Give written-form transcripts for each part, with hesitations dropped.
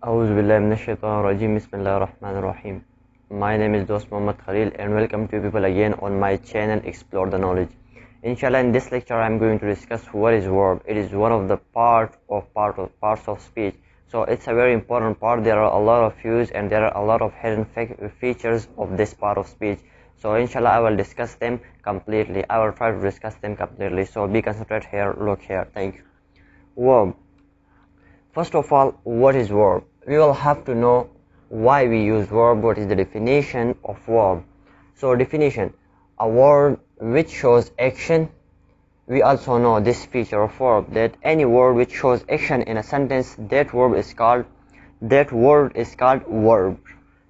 Bismillahirrahmanirrahim. My name is Dost Muhammad Khalil and welcome to you people again on my channel Explore the Knowledge. Inshallah, in this lecture I am going to discuss what is verb. It is one of the parts of speech. So it's a very important part. There are a lot of views and there are a lot of hidden features of this part of speech. So inshallah I will discuss them completely. I will try to discuss them completely. So be concentrated here, look here. Thank you. Verb. First of all, what is verb? We will have to know why we use verb, what is the definition of verb. So definition, a word which shows action. We also know this feature of verb, that any word which shows action in a sentence, that word is called verb.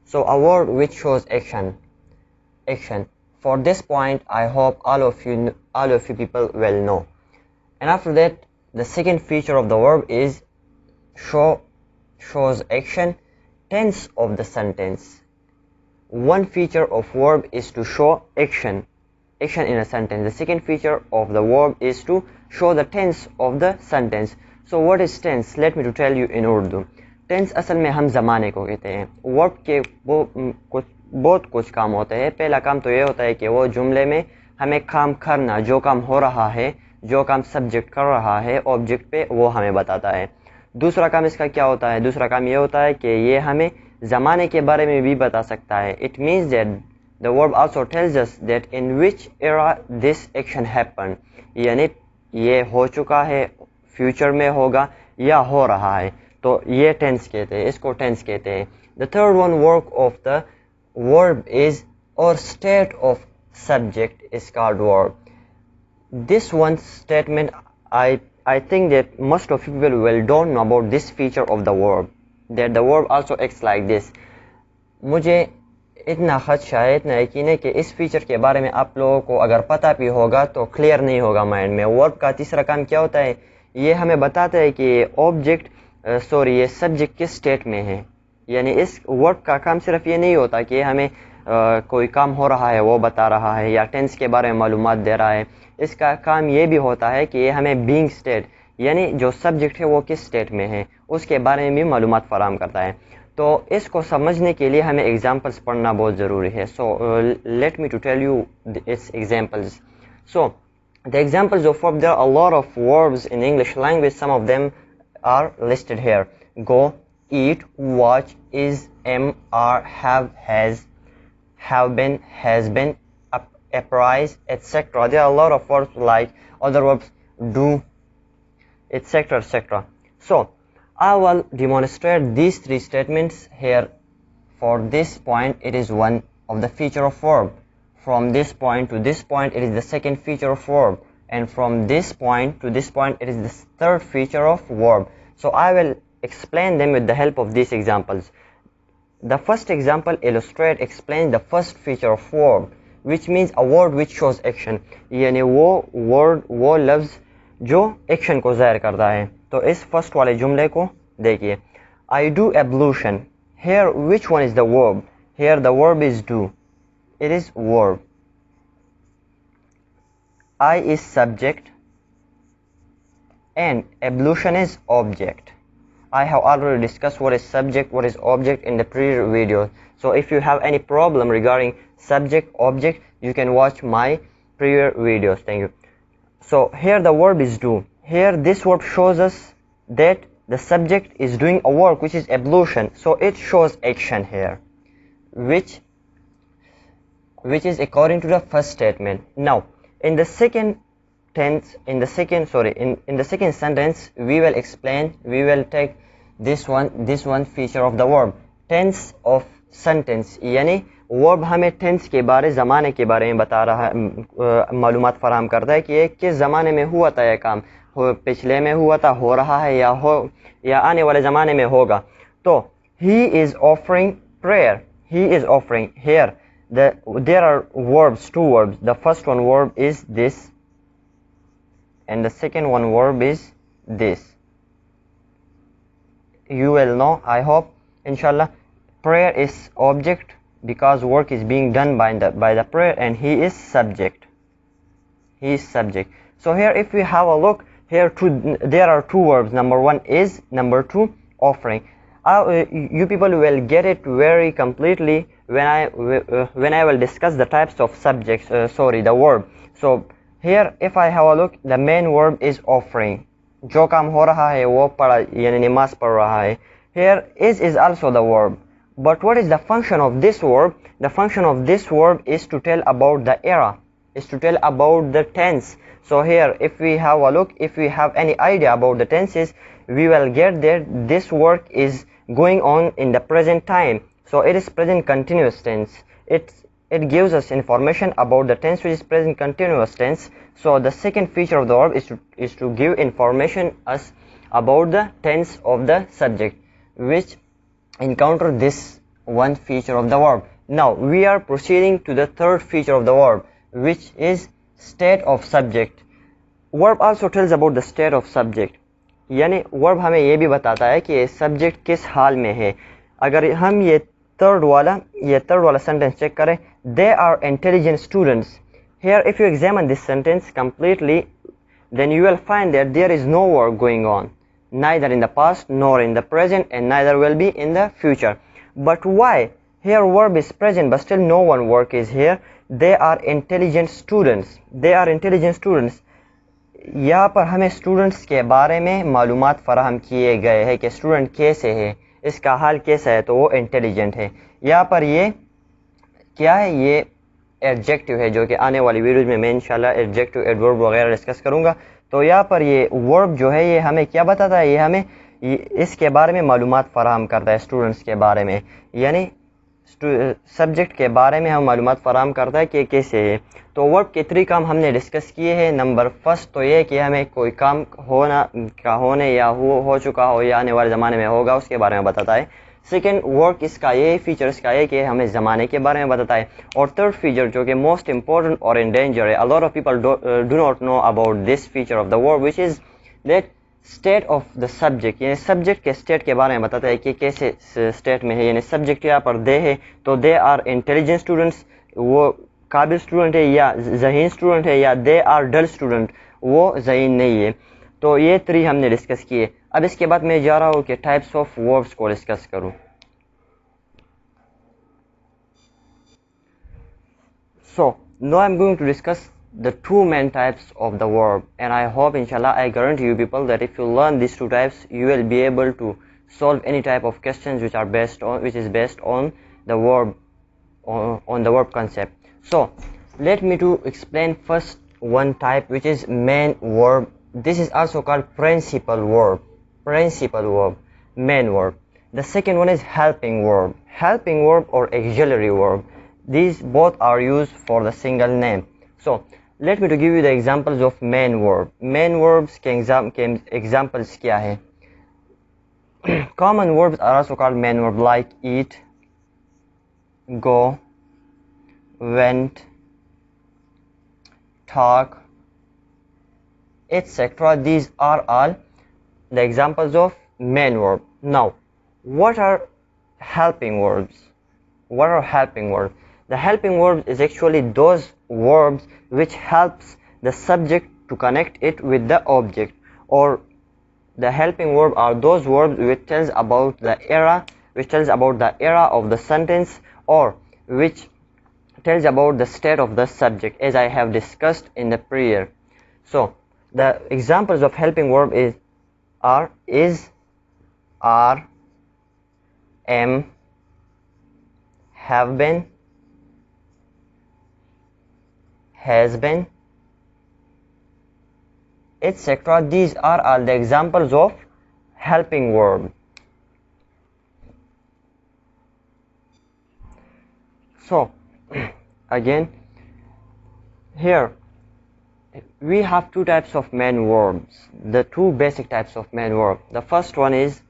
So a word which shows action. For this point, I hope all of you people will know. And after that, the second feature of the verb is shows action, tense of the sentence. One feature of verb is to show action in a sentence. The second feature of the verb is to show the tense of the sentence. So what is tense? Let me to tell you in Urdu. Tense असल में हम ज़माने को कहते हैं. Verb के बहुत कुछ काम होते हैं. पहला काम तो ये होता है कि वो जुमले में हमें काम करना, जो काम हो रहा है, जो काम सब्जेक्ट कर रहा है ऑब्जेक्ट पे, वो हमें बताता है. दूसरा काम इसका क्या होता है? दूसरा काम ये होता है कि ये हमें ज़माने के बारे में भी बता सकता है. It means that the verb also tells us that in which era this action happen, यानी ये हो चुका है, फ्यूचर में होगा या हो रहा है. तो ये टेंस कहते हैं, इसको टेंस कहते हैं. The third one work of the verb is और state of subject is called verb. This one statement, I think that most of people will don't know about this feature of the verb, that the verb also acts like this. मुझे इतना खदशा है, इतना यकीन है कि इस feature के बारे में आप लोगों को अगर पता भी होगा तो क्लियर नहीं होगा माइंड में. वर्ब का तीसरा काम क्या होता है? ये हमें बताता है कि ये सब्जेक्ट किस स्टेट में है. यानी इस वर्ब का काम सिर्फ ये नहीं होता कि हमें कोई काम हो रहा है वो बता रहा है या टेंस के बारे में मालूमात दे रहा है. इसका काम ये भी होता है कि ये हमें बीइंग स्टेट, यानी जो सब्जेक्ट है वो किस स्टेट में है, उसके बारे में भी मालूमात फराहम करता है. तो इसको समझने के लिए हमें एग्जांपल्स पढ़ना बहुत ज़रूरी है. So let me to tell you its examples. So the examples of verb, there are a lot of verbs in English language. Some of them are listed here. Go, eat, watch, is, am, are, have been, has been, apprise, etc. There are a lot of verbs like other verbs, do, etc., etc. So I will demonstrate these three statements here. For this point, it is one of the feature of verb. From this point to this point, it is the second feature of verb, and from this point to this point, it is the third feature of verb. So I will explain them with the help of these examples. The first example explains the first feature of verb, which means a word which shows action. यानी वो लफ्ज़ जो action को ज़ाहिर करता है. तो इस फर्स्ट वाले जुमले को देखिए. I do ablution. Here which one is the verb? Here the verb is do. It is verb. I is subject and ablution is object. I have already discussed what is subject, what is object in the previous video. So if you have any problem regarding subject, object, you can watch my previous videos. Thank you. So here the verb is do. Here this verb shows us that the subject is doing a work which is ablution. So it shows action here, which is according to the first statement. Now in the second sentence we will take this one feature of the verb, tense of sentence. यानी verb हमें tense के बारे, ज़माने के बारे में बता रहा है, मालूमात फराहम करता है कि ये किस ज़माने में हुआ था, यह काम पिछले में हुआ था, हो रहा है या आने वाले ज़माने में होगा. तो he is offering prayer. He is offering. Here there are verbs, two verbs. The first one verb is this and the second one verb is this. You will know, I hope, inshallah. Prayer is object because work is being done by the prayer, and he is subject. So here if we have a look, here there are two verbs. Number one is, number two offering. You people will get it very completely when I will discuss the types of subjects, the verb. So here if I have a look, the main verb is offering. जो काम हो रहा है वो पढ़ा यानी नमाज पढ़ रहा है. Here is also the verb. But what is the function of this verb? The function of this verb is to tell about the era, is to tell about the tense. So here if we have a look, if we have any idea about the tenses, we will get that this work is going on in the present time. So it is present continuous tense. It gives us information about the tense which is present continuous tense. So the second feature of the verb is to give information us about the tense of the subject which encounter this one feature of the verb. Now we are proceeding to the third feature of the verb, which is state of subject. Verb also tells about the state of subject. यानी verb हमें ये भी बताता है कि subject किस हाल में है. अगर हम ये थर्ड वाला सेंटेंस चेक करें, they are intelligent students. Here if you examine this sentence completely, then you will find that there is no work going on, neither in the past nor in the present, and neither will be in the future. But why? Here verb is present but still no one work is here. They are intelligent students. They are intelligent students. यहाँ पर हमें students के बारे में मालूमात फराहम किए गए हैं कि स्टूडेंट कैसे है, इसका हाल कैसा है, तो वो इंटेलिजेंट है. यहाँ पर ये क्या है, ये एडजेक्टिव है जो कि आने वाली वीडियोज में मैं इंशाल्लाह एडजेक्टिव एडवर्ब वगैरह डिस्कस करूँगा. तो यहाँ पर ये वर्ब जो है ये हमें क्या बताता है, ये हमें इसके बारे में मालूमात फराहम करता है स्टूडेंट्स के बारे में, यानी सब्जेक्ट के बारे में हम मालूमात फराहम करता है कि कैसे है. तो वर्ब के 3 काम हमने डिस्कस किए हैं. नंबर फर्स्ट तो ये कि हमें कोई काम होने या हो चुका हो या आने वाले ज़माने में होगा उसके बारे में बताता है. सेकेंड वर्क इसका ये फीचर इसका ये कि हमें ज़माने के बारे में बताता है. और थर्ड फीचर जो कि मोस्ट इंपॉर्टेंट और इन डेंजर है, अ lot of people do not know about this feature of the verb, which is that state of the subject. यानी सब्जेक्ट के स्टेट के बारे में बताता है कि कैसे स्टेट में है. यानी सब्जेक्ट यहाँ पर दे है तो दे आर इंटेलिजेंट स्टूडेंट्स, वो काबिल स्टूडेंट है या ज़हीन स्टूडेंट है, या दे आर डल स्टूडेंट, वो ज़हीन नहीं है. तो ये 3 हमने डिस्कस किए. अब इसके बाद मैं जा रहा हूँ कि टाइप्स ऑफ वर्ब्स को डिस्कस करूँ. So now I'm going to discuss the 2 main types of the verb, and I hope inshallah I guarantee you people that if you learn these 2 types you will be able to solve any type of questions which is based on the verb on the verb concept. So let me to explain first one type which is main verb. This is also called principal verb, main verb. The second one is helping verb or auxiliary verb. These both are used for the single name. So let me to give you the examples of main verb. Main verbs के examples क्या है? Common verbs are also called main verb, like eat, go, went, talk, etc. These are all the examples of main verb. Now, what are helping verbs? The helping verbs is actually those verbs which helps the subject to connect it with the object, or the helping verb are those verbs which tells about the era of the sentence, or which tells about the state of the subject, as I have discussed in the prior. So the examples of helping verb are is, are, am, have been, has been, etc. These are all the examples of helping verb. So again, here we have 2 types of main verbs, the 2 basic types of main verb. The first one is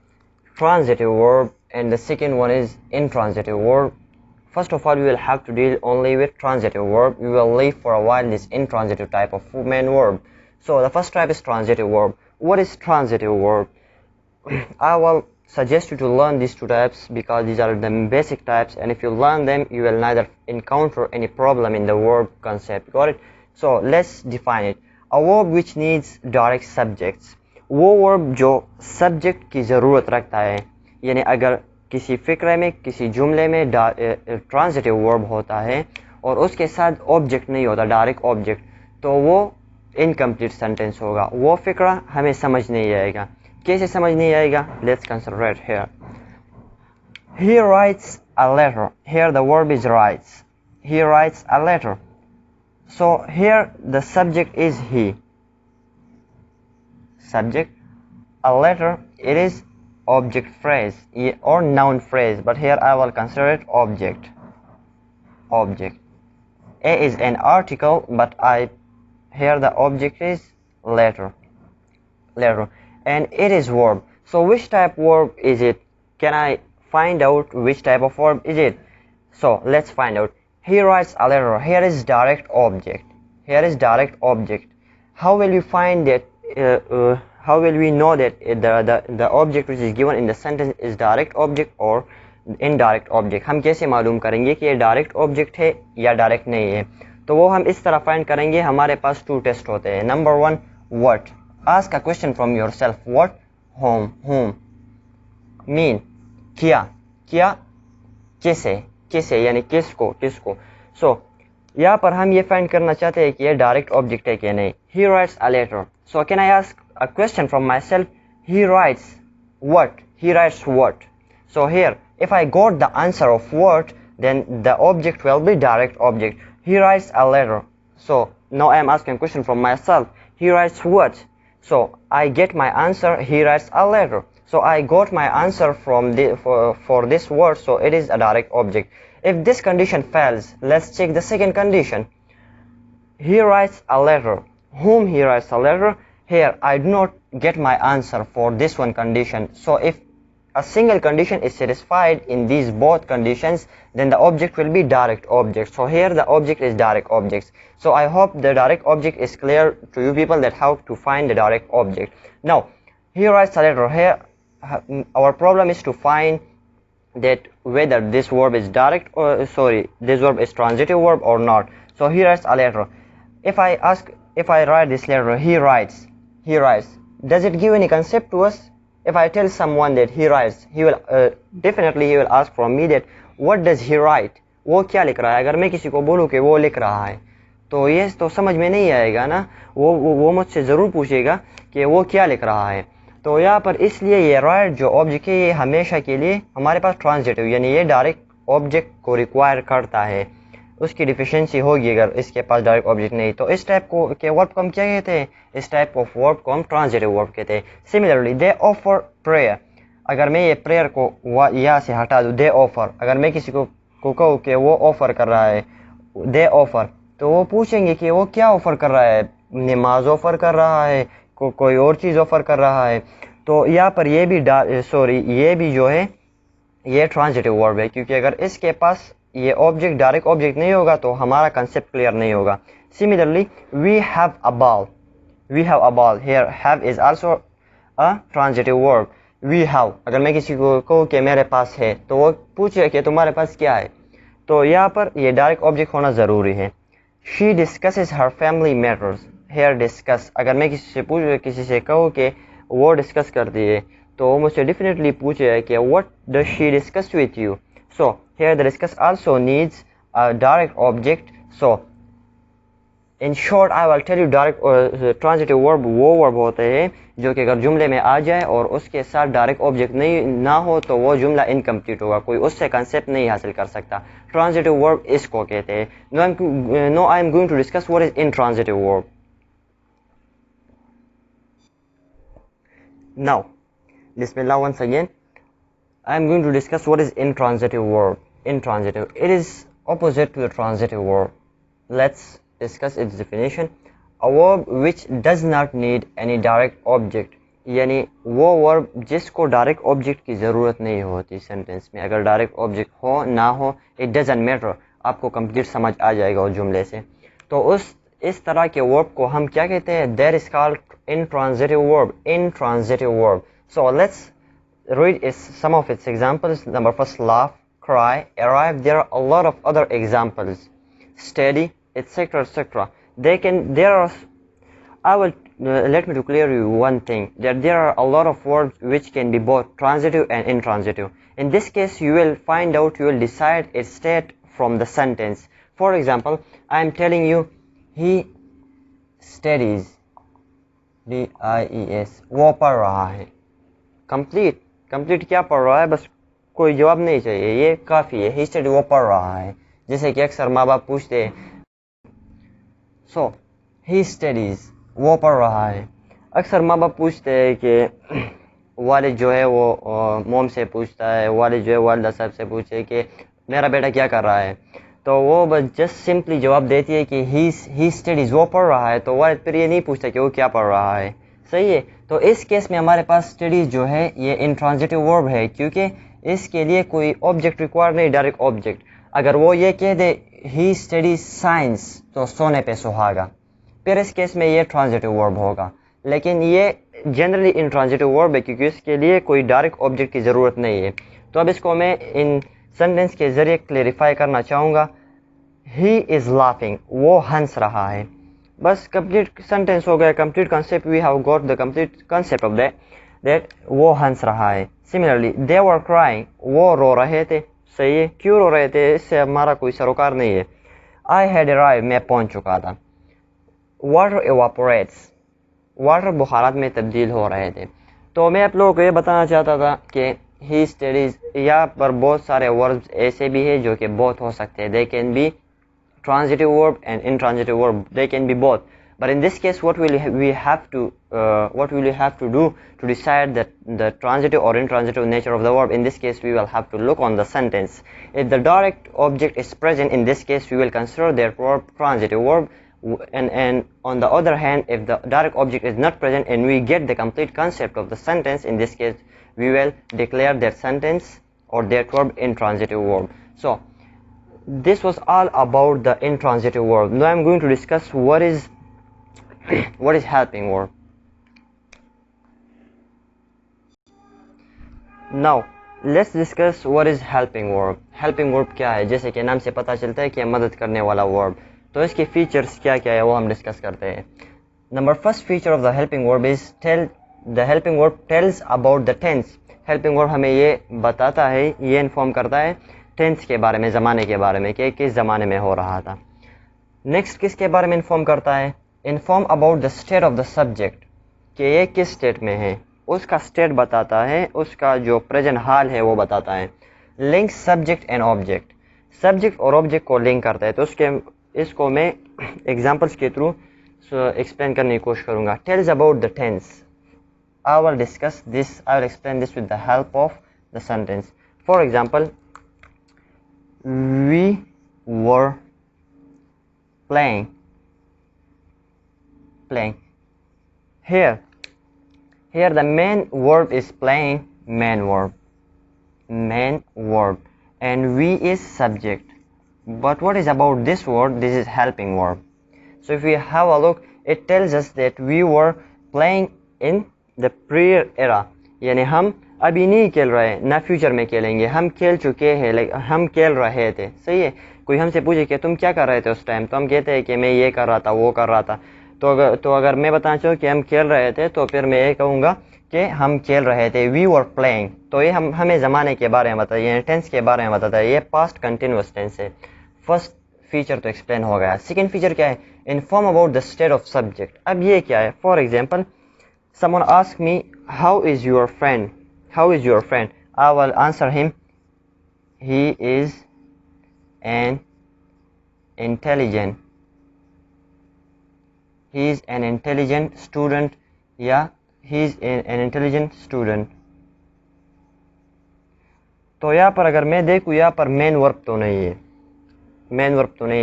transitive verb and the second one is intransitive verb. First of all, we will have to deal only with transitive verb. We will leave for a while this intransitive type of main verb. So the first type is transitive verb. What is transitive verb? I will suggest you to learn these 2 types because these are the basic types, and if you learn them you will neither encounter any problem in the verb concept. Got it? So let's define it. A verb which needs direct subjects. वो verb जो subject की ज़रूरत रखता है, यानी अगर किसी फिक्रे में, किसी जुमले में ट्रांजिटिव वर्ब होता है और उसके साथ ऑब्जेक्ट नहीं होता, डायरेक्ट ऑब्जेक्ट, तो वो इनकम्प्लीट सेंटेंस होगा, वो फिक्रा हमें समझ नहीं आएगा। कैसे समझ नहीं आएगा? Let's consider here. He writes a letter. Here the verb is writes. He writes a letter. So here the subject is he. Subject. A letter, it is object phrase or noun phrase, but here I will consider it object. Object. A is an article, but here the object is letter. Letter. And it is verb. So which type verb is it? Can I find out which type of verb is it? So let's find out. He writes a letter. Here is direct object. Here is direct object. How will we find that? How will we know that the object which is given in the sentence is direct object or indirect object? हम कैसे मालूम करेंगे कि ये direct object है या direct नहीं है? तो वो हम इस तरह फाइंड करेंगे। हमारे पास 2 टेस्ट होते हैं। Number 1, what? Ask a question from yourself. What? Whom? Mean? क्या? कैसे यानी किसको? So यहाँ पर हम ये फाइंड करना चाहते हैं कि ये डायरेक्ट ऑब्जेक्ट है कि नहीं। He writes a letter. So can I ask a question from myself? He writes what? He writes what? So here, if I got the answer of what, then the object will be direct object. He writes a letter. So now I am asking a question from myself. He writes what? So I get my answer. He writes a letter. So I got my answer from for this word. So it is a direct object. If this condition fails, let's check the second condition. He writes a letter. Whom he writes a letter? Here I do not get my answer for this one condition. So if a single condition is satisfied in these both conditions, then the object will be direct object. So here the object is direct objects. So I hope the direct object is clear to you people, that how to find the direct object. Now he writes a letter. Here our problem is to find that whether this verb is direct or this verb is transitive verb or not. So he writes a letter. If I write this letter, he writes, does it give any concept to us? If I tell someone that he writes, he will definitely he will ask from me that what does he write? वो क्या लिख रहा है? अगर मैं किसी को बोलूँ कि वो लिख रहा है, तो ये तो समझ में नहीं आएगा ना। वो मुझसे ज़रूर पूछेगा कि वो क्या लिख रहा है। तो यहाँ पर इसलिए ये राइट जो ऑब्जेक्ट है, ये हमेशा के लिए हमारे पास ट्रांजिटिव यानी ये डायरेक्ट ऑब्जेक्ट को रिक्वायर करता है। उसकी डिफिशिएंसी होगी अगर इसके पास डायरेक्ट ऑब्जेक्ट नहीं। तो इस टाइप को के वर्ब को हम क्या कहते हैं? इस टाइप ऑफ वर्ब को हम ट्रांजिटिव वर्ब कहते हैं। सिमिलरली दे ऑफर प्रेयर, अगर मैं ये प्रेयर को यहाँ से हटा दूँ, दे ऑफर, अगर मैं किसी को कहूँ कि वो ऑफर कर रहा है, दे ऑफर, तो वो पूछेंगे कि वो क्या ऑफर कर रहा है? नमाज ऑफर कर रहा है, कोई और चीज़ ऑफर कर रहा है। तो यहाँ पर ये भी ये भी जो है ये ट्रांजिटिव वर्ब है, क्योंकि अगर इसके पास ये ऑब्जेक्ट डायरेक्ट ऑब्जेक्ट नहीं होगा तो हमारा कंसेप्ट क्लियर नहीं होगा। Similarly we have a ball, here have is also a transitive verb. We have, अगर मैं किसी को कहूँ कि मेरे पास है, तो वो पूछे कि तुम्हारे पास क्या है, तो यहाँ पर ये डायरेक्ट ऑब्जेक्ट होना ज़रूरी है। She discusses her family matters, here discuss, अगर मैं किसी से कहूँ कि वो डिस्कस करती है, तो वो मुझसे डेफिनेटली पूछे कि what does she discuss with you. So here the discuss also needs a direct object. So in short I will tell you direct transitive verb वो verb होते हैं जो कि अगर जुमले में आ जाए और उसके साथ डायरेक्ट ऑब्जेक्ट ना हो तो वो जुमला इनकम्प्लीट होगा, कोई उससे कंसेप्ट नहीं हासिल कर सकता। ट्रांजिटिव वर्ब इसको कहते हैं। No I am going to discuss what is intransitive verb. Now bismillah, once again I am going to discuss what is intransitive verb. Intransitive, it is opposite to the transitive verb. Let's discuss its definition. A verb which does not need any direct object, यानी वो verb जिसको direct object की ज़रूरत नहीं होती sentence में। अगर direct object हो ना हो, इट डजंट मैटर, आपको कंप्लीट समझ आ जाएगा उस जुमले से। तो इस तरह के वर्ब को हम क्या कहते हैं? That is called intransitive verb. Intransitive verb. So let's read some of its examples. Number first, laugh, cry, arrive. There are a lot of other examples. Steady, etc., etc. I will let me to clear you one thing, that there are a lot of verbs which can be both transitive and intransitive. In this case, you will decide its state from the sentence. For example, I am telling you, he studies, DIES, वो पढ़ रहा है. Complete क्या पढ़ रहा है, बस कोई जवाब नहीं चाहिए, ये काफ़ी है. ही स्टडी, वो पढ़ रहा है. जैसे कि अक्सर माँ बाप पूछते हैं, सो ही स्टडीज़, वो पढ़ रहा है. अक्सर माँ बाप पूछते हैं कि वालिद जो है वो मोम से पूछता है, वालिद जो है वालिदा साहब से पूछे कि मेरा बेटा क्या कर रहा है, तो वो बस जस्ट सिंपली जवाब देती है कि ही स्टडीज़, वो पढ़ रहा है. तो वालिद फिर ये नहीं पूछता कि वो क्या पढ़ रहा है. सही है. तो इस केस में हमारे पास स्टडीज़ जो है ये इंट्रांजिटिव वर्ब है, क्योंकि इसके लिए कोई ऑब्जेक्ट रिक्वायर नहीं, डायरेक्ट ऑब्जेक्ट. अगर वो ये कह दे ही स्टडीज साइंस, तो सोने पे सुहागा, फिर इस केस में ये ट्रांजिटिव वर्ब होगा. लेकिन ये जनरली इंट्रांजिटिव वर्ब है, क्योंकि इसके लिए कोई डायरेक्ट ऑब्जेक्ट की ज़रूरत नहीं है. तो अब इसको मैं इन सेंटेंस के ज़रिए क्लेरिफाई करना चाहूँगा. ही इज़ लाफिंग, वो हंस रहा है. बस कंप्लीट सेंटेंस हो गया, complete concept. We have got the complete concept of that वो हंस रहा है. सिमिलरली, दे वर क्राइंग, वो रो रहे थे. सही है. क्यों रो रहे थे, इससे हमारा कोई सरोकार नहीं है. आई हैड अराइव, मैं पहुंच चुका था. वाटर एवापोरेट्स, वाटर बुखारात में तब्दील हो रहे थे. तो मैं आप लोगों को ये बताना चाहता था कि ही स्टडीज, यहाँ पर बहुत सारे वर्ब्स ऐसे भी हैं जो कि बहुत हो सकते हैं. They can be transitive verb and intransitive verb, they can be both. But in this case, what will we have to do to decide that the transitive or intransitive nature of the verb? In this case, we will have to look on the sentence. If the direct object is present, in this case we will consider their verb transitive verb, and on the other hand, if the direct object is not present and we get the complete concept of the sentence, in this case we will declare that sentence or that verb intransitive verb. So this was all about the intransitive verb. Now I am going to discuss what is helping verb. Now let's discuss what is helping verb. Helping verb क्या है? जैसे कि नाम से पता चलता है कि मदद करने वाला verb. तो इसके फीचर्स क्या क्या है वो हम डिस्कस करते हैं. Number first feature of the helping verb is the helping verb tells about the tense. Helping verb हमें ये बताता है, ये इन्फॉर्म करता है टेंस के बारे में, ज़माने के बारे में, कि किस ज़माने में हो रहा था. नेक्स्ट किसके बारे में इन्फॉर्म करता है? Inform about the state of the subject, कि ये किस स्टेट में है, उसका स्टेट बताता है, उसका जो प्रेजेंट हाल है वो बताता है. Link subject and object, subject और ऑब्जेक्ट को लिंक करता है. तो इसको मैं एग्जाम्पल्स के थ्रू एक्सप्लेन करने की कोशिश करूँगा. Tells about the tense, I will discuss this, I will explain this with the help of the sentence. For example, we were playing. Here the main verb is playing, main verb, and we is subject. But what is about this word? This is helping verb. So if we have a look, it tells us that we were playing in the prior era, यानी हम अभी नहीं खेल रहे, ना future में खेलेंगे, हम खेल चुके हैं, हम खेल रहे थे. सही है. कोई हमसे पूछे कि तुम क्या कर रहे थे उस टाइम, तो हम कहते हैं कि मैं ये कर रहा था, वो कर रहा था. तो अगर मैं बताना चाहूँ कि हम खेल रहे थे, तो फिर मैं ये कहूँगा कि हम खेल रहे थे, वी वर प्लेइंग. तो ये हमें ज़माने के बारे में बताइए, यानी टेंस के बारे में बताता है. ये पास्ट कंटिन्यूअस टेंस है. फर्स्ट फीचर तो एक्सप्लेन हो गया. सेकेंड फीचर क्या है? Inform about the state of subject. अब ये क्या है? For example, someone ask me, how is your friend? I will answer him, he is an intelligent student, या he is an intelligent student. तो यहाँ पर अगर मैं देखूँ, यहाँ पर मेन वर्ब तो नहीं है,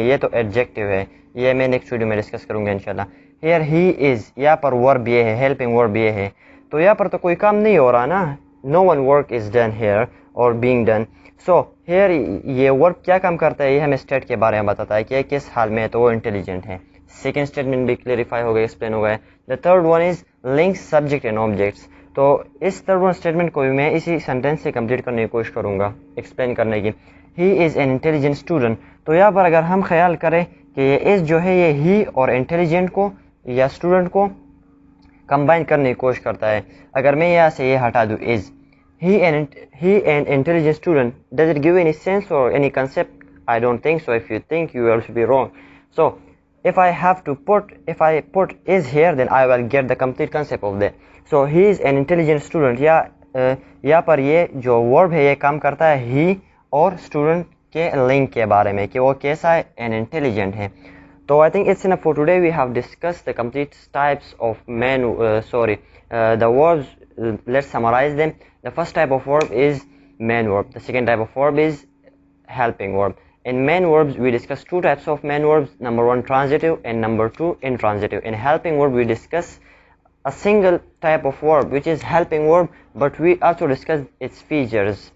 ये तो एडजेक्टिव है. ये मैं नेक्स्ट वीडियो में डिस्कस करूँगा इंशाल्लाह. हियर ही इज़, यहाँ पर वर्ब ये है, हेल्पिंग वर्ब ये है. तो यहाँ पर तो कोई काम नहीं हो रहा ना, no one work is done here और बीइंग डन. सो हेयर ये वर्ब क्या काम करता है? ये हमें स्टेट के बारे में बताता है कि किस हाल में है, तो वो इंटेलिजेंट है. सेकेंड स्टेटमेंट भी क्लेरिफाई हो गया, एक्सप्लेन हो गया. The third one is link subject and objects. तो इस थर्ड वन स्टेटमेंट को भी मैं इसी सेंटेंस से कंप्लीट करने की कोशिश करूँगा, एक्सप्लेन करने की. He is an intelligent student. तो यहाँ पर अगर हम ख्याल करें कि ये इज़ जो है ये ही और इंटेलिजेंट को या स्टूडेंट को कंबाइन करने की कोशिश करता है। अगर मैं यहाँ से ये हटा दूँ is, he an intelligent student, does it give any sense or any concept? I don't think so. If you think, you will be wrong. So if I put is here, then I will get the complete concept of that. So he is an intelligent student. या यहाँ पर ये जो verb है ये काम करता है he और student के link के बारे में कि वो कैसा है, an intelligent है. So I think it's enough for today. We have discussed the complete types of the verbs. Let's summarize them. The first type of verb is main verb. The second type of verb is helping verb. In main verbs, we discuss two types of main verbs. Number one, transitive, and number two, intransitive. In helping verb, we discuss a single type of verb, which is helping verb, but we also discuss its features.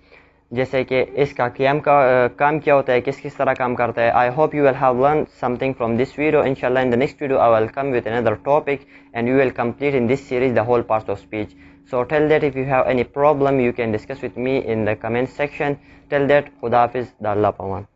जैसे कि इसका काम क्या होता है, किस तरह काम करता है. I hope you will have learned something from this video. Inshallah, in the next video, I will come with another topic and you will complete in this series the whole part of speech. So till that, if you have any problem, you can discuss with me in the comment section. Till that, Khuda Hafiz, da Allah Pawan.